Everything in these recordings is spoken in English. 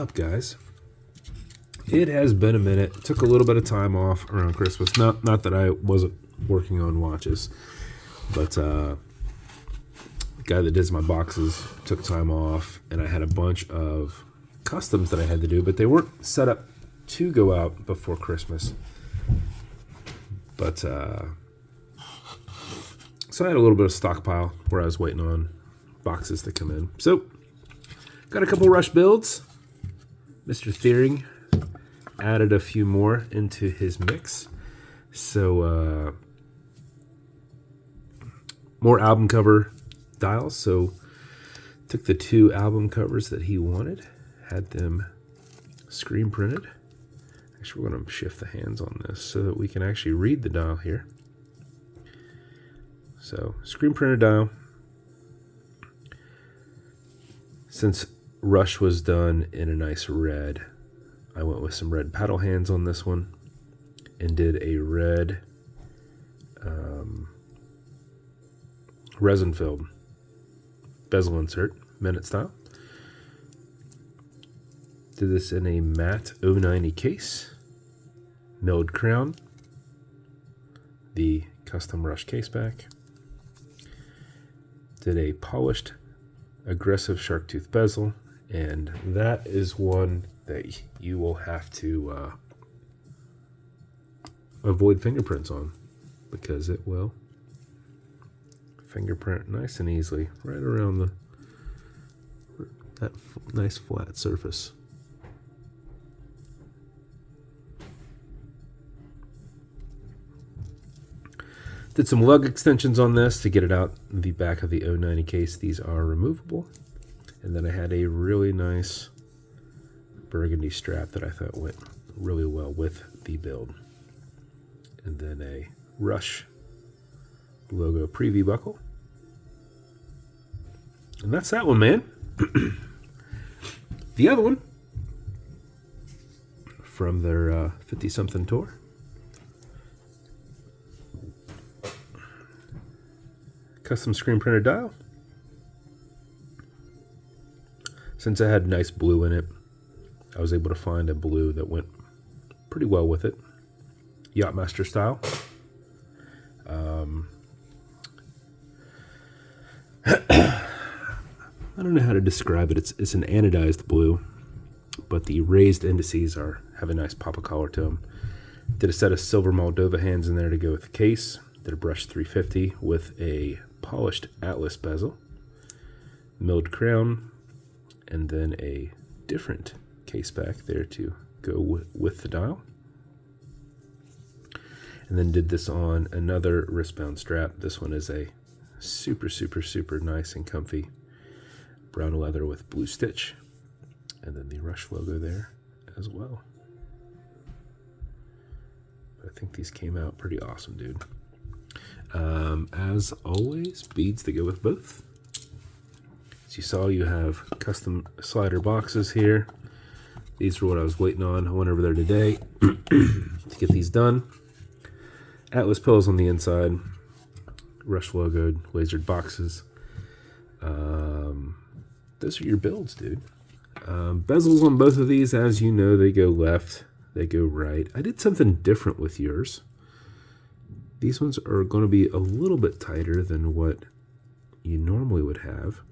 up, guys? It has been a minute. Took a little bit of time off around Christmas. Not that I wasn't working on watches, but the guy that does my boxes took time off, and I had a bunch of customs that I had to do, but they weren't set up to go out before Christmas. But so I had a little bit of stockpile where I was waiting on boxes to come in. So got a couple rush builds. Mr. Thiering added a few more into his mix. So more album cover dials. So took the 2 album covers that he wanted, had them screen printed. Actually, we're going to shift the hands on this so that we can actually read the dial here. So screen printed dial. Since Rush was done in a nice red, I went with some red paddle hands on this one and did a red resin filled bezel insert, minute style. Did this in a matte 090 case, milled crown, the custom Rush caseback. Did a polished aggressive shark tooth bezel, and that is one that you will have to avoid fingerprints on, because it will fingerprint nice and easily right around that nice flat surface. Did some lug extensions on this to get it out the back of the 090 case. These are removable. And then I had a really nice burgundy strap that I thought went really well with the build. And then a Rush logo preview buckle. And that's that one, man. The other one from their 50-something tour. Custom screen printed dial. Since I had nice blue in it, I was able to find a blue that went pretty well with it. Yachtmaster style. I don't know how to describe it. It's an anodized blue, but the raised indices have a nice pop of color to them. Did a set of silver Moldova hands in there to go with the case. Did a brush 350 with a polished Atlas bezel, milled crown, and then a different case back there to go with the dial. And then did this on another wristbound strap. This one is a super, super, super nice and comfy brown leather with blue stitch. And then the Rush logo there as well. I think these came out pretty awesome, dude. As always, beads to go with both. As you saw, you have custom slider boxes here. These are what I was waiting on. I went over there today to get these done. Atlas pills on the inside. Rush logoed lasered boxes. Those are your builds, dude. Bezels on both of these, as you know, they go left, they go right. I did something different with yours. These ones are going to be a little bit tighter than what you normally would have.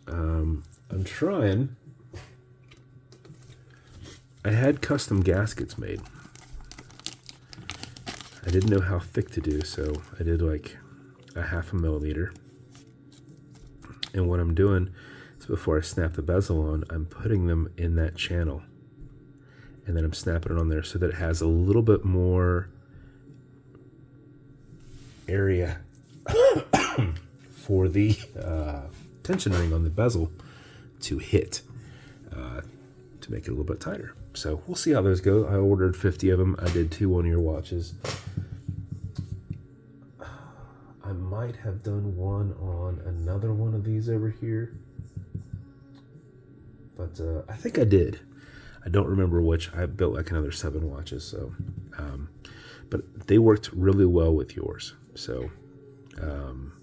I'm trying. I had custom gaskets made. I didn't know how thick to do, so I did like a 0.5 millimeter. And what I'm doing is before I snap the bezel on, I'm putting them in that channel. And then I'm snapping it on there so that it has a little bit more area for the tension ring on the bezel to hit to make it a little bit tighter. So we'll see how those go. I ordered 50 of them. I did 2 one-year watches. I might have done one on another one of these over here, but I think I did. I don't remember which. I built like another 7 watches, so but they worked really well with yours. So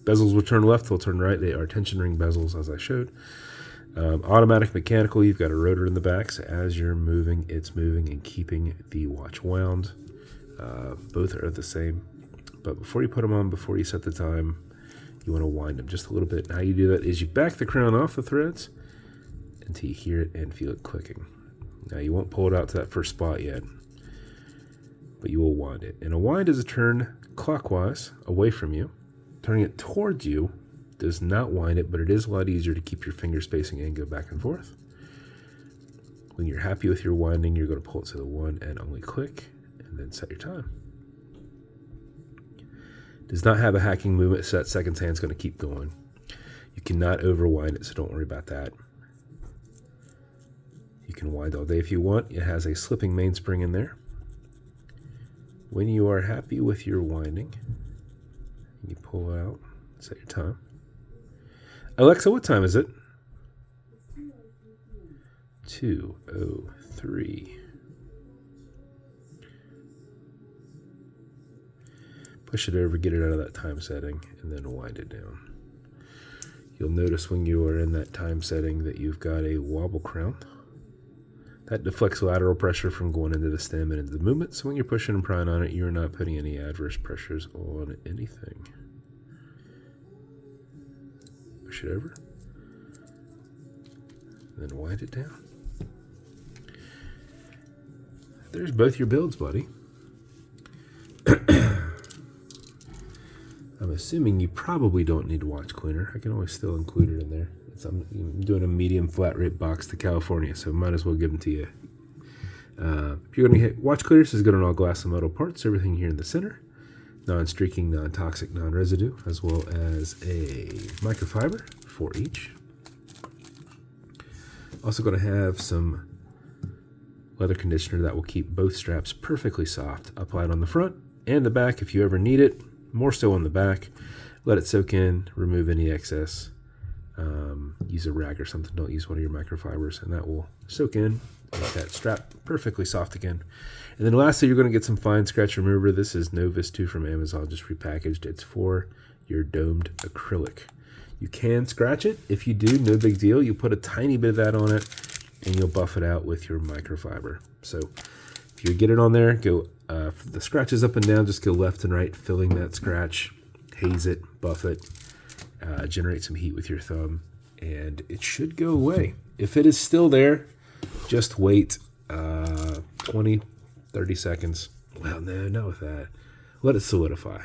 bezels will turn left, they'll turn right. They are tension ring bezels, as I showed. Automatic mechanical, you've got a rotor in the back, so as you're moving, it's moving and keeping the watch wound. Both are the same, but before you put them on, before you set the time, you want to wind them just a little bit. And how you do that is you back the crown off the threads until you hear it and feel it clicking. Now you won't pull it out to that first spot yet, but you will wind it. And a wind is a turn clockwise away from you. Turning it towards you does not wind it, but it is a lot easier to keep your finger spacing and go back and forth. When you're happy with your winding, you're going to pull it to the one and only click, and then set your time. Does not have a hacking movement, so that second hand's going to keep going. You cannot overwind it, so don't worry about that. You can wind all day if you want. It has a slipping mainspring in there. When you are happy with your winding, you pull out, set your time. Alexa, what time is it? 2:03. Push it over, get it out of that time setting, and then wind it down. You'll notice when you are in that time setting that you've got a wobble crown. That deflects lateral pressure from going into the stem and into the movement, so when you're pushing and prying on it, you're not putting any adverse pressures on anything. Push it over, then wind it down. There's both your builds, buddy. I'm assuming you probably don't need a watch cleaner. I can always still include it in there. I'm doing a medium flat rate box to California, so might as well give them to you. If you're going to hit watch cleaners, this is good on all glass and metal parts, everything here in the center. Non-streaking, non-toxic, non-residue, as well as a microfiber for each. Also going to have some leather conditioner that will keep both straps perfectly soft. Applied on the front and the back if you ever need it. More so on the back. Let it soak in, remove any excess. Use a rag or something, don't use one of your microfibers, and that will soak in, make that strap perfectly soft again. And then lastly, you're going to get some fine scratch remover. This is Novus 2 from Amazon, just repackaged. It's for your domed acrylic. You can scratch it. If you do, no big deal. You put a tiny bit of that on it, and you'll buff it out with your microfiber. So if you get it on there, go the scratches up and down, just go left and right, filling that scratch, haze it, buff it, generate some heat with your thumb, and it should go away. If it is still there, just wait 20, 30 seconds. Well, no, not with that. Let it solidify.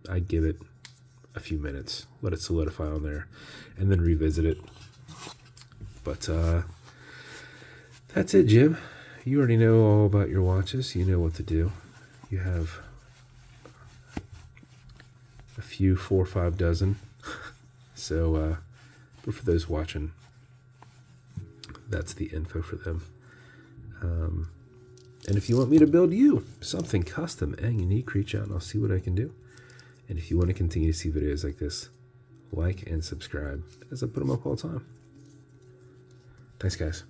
I'd give it a few minutes. Let it solidify on there, and then revisit it. But that's it, Jim. You already know all about your watches. You know what to do. You have a few, 4 or 5 dozen. So, but for those watching, that's the info for them. And if you want me to build you something custom and unique, reach out and I'll see what I can do. And if you want to continue to see videos like this, like and subscribe as I put them up all the time. Thanks, guys.